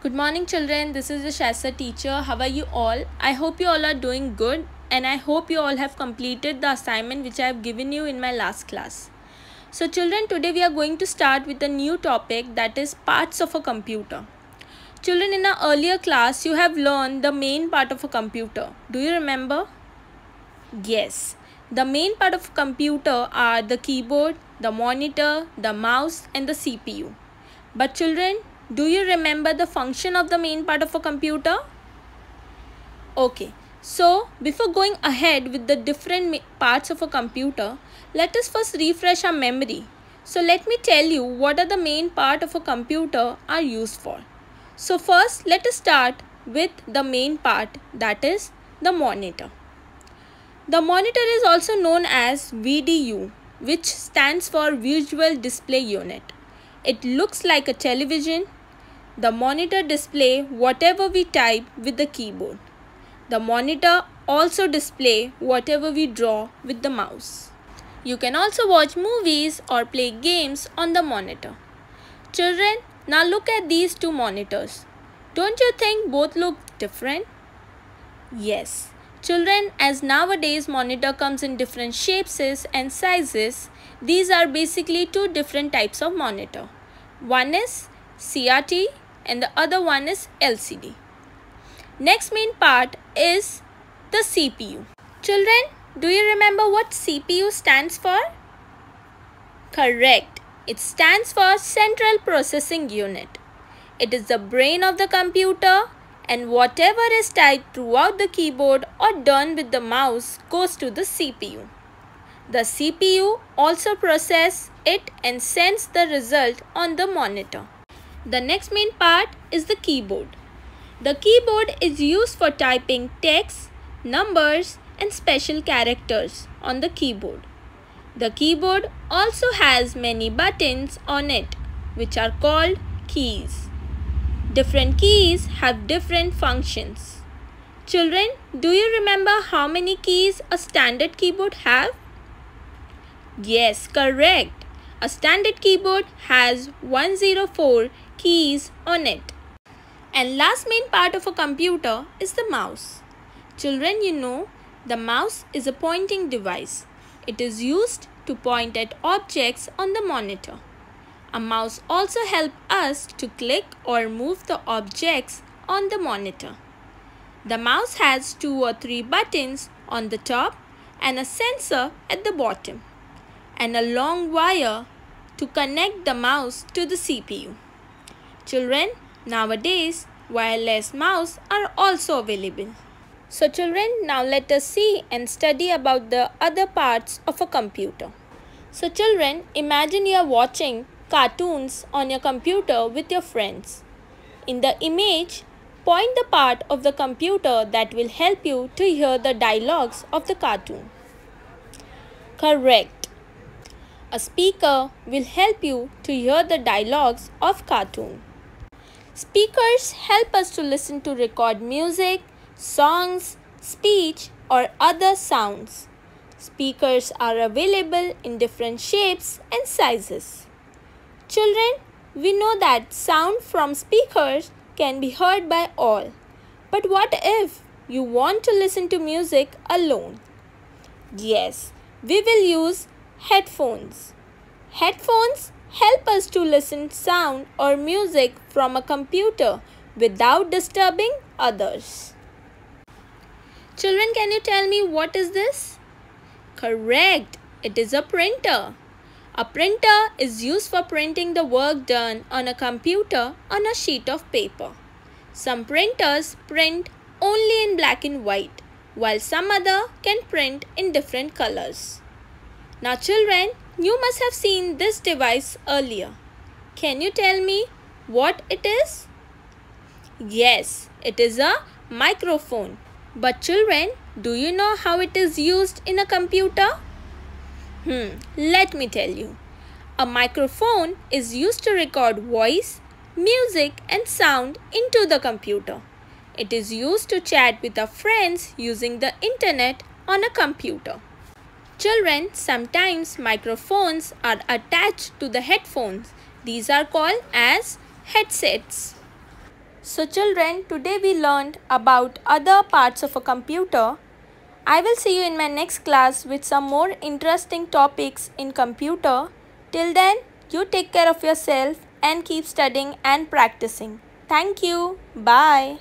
Good morning, children. This is the Shasta teacher. How are you all? I hope you all are doing good, and I hope you all have completed the assignment which I have given you in my last class. So, children, today we are going to start with a new topic, that is parts of a computer. Children, in our earlier class, you have learned the main part of a computer. Do you remember? Yes. The main part of a computer are the keyboard, the monitor, the mouse, and the CPU. But children, do you remember the function of the main part of a computer? Okay, so before going ahead with the different parts of a computer, let us first refresh our memory. So let me tell you what are the main part of a computer are used for. So first let us start with the main part, that is the monitor. The monitor is also known as VDU, which stands for Visual Display Unit. It looks like a television. The monitor displays whatever we type with the keyboard. The monitor also displays whatever we draw with the mouse. You can also watch movies or play games on the monitor. Children, now look at these two monitors. Don't you think both look different? Yes. Children, as nowadays monitor comes in different shapes and sizes, these are basically two different types of monitor. One is CRT and the other one is LCD. Next main part is the CPU. Children, do you remember what CPU stands for? Correct. It stands for Central Processing Unit. It is the brain of the computer, and whatever is typed throughout the keyboard or done with the mouse goes to the CPU. The CPU also processes it and sends the result on the monitor. The next main part is the keyboard. The keyboard is used for typing text, numbers, and special characters on the keyboard. The keyboard also has many buttons on it, which are called keys. Different keys have different functions. Children, do you remember how many keys a standard keyboard have? Yes, correct. A standard keyboard has 104 keys on it. And last main part of a computer is the mouse. Children, you know, the mouse is a pointing device. It is used to point at objects on the monitor. A mouse also helps us to click or move the objects on the monitor. The mouse has 2 or 3 buttons on the top and a sensor at the bottom, and a long wire to connect the mouse to the CPU. Children, nowadays wireless mouse are also available. So children, now let us see and study about the other parts of a computer. So children, imagine you are watching cartoons on your computer with your friends. In the image, point the part of the computer that will help you to hear the dialogues of the cartoon. Correct. A speaker will help you to hear the dialogues of cartoon. Speakers help us to listen to record music, songs, speech, or other sounds. Speakers are available in different shapes and sizes. Children, we know that sound from speakers can be heard by all. But what if you want to listen to music alone? Yes, we will use headphones. Headphones help us to listen sound or music from a computer without disturbing others. Children, can you tell me what is this? Correct, it is a printer. A printer is used for printing the work done on a computer on a sheet of paper. Some printers print only in black and white, while some other can print in different colors. Now children, you must have seen this device earlier. Can you tell me what it is? Yes, it is a microphone. But children, do you know how it is used in a computer? Let me tell you. A microphone is used to record voice, music and sound into the computer. It is used to chat with our friends using the internet on a computer. Children, sometimes microphones are attached to the headphones. These are called as headsets. So children, today we learned about other parts of a computer. I will see you in my next class with some more interesting topics in computer. Till then, you take care of yourself and keep studying and practicing. Thank you. Bye.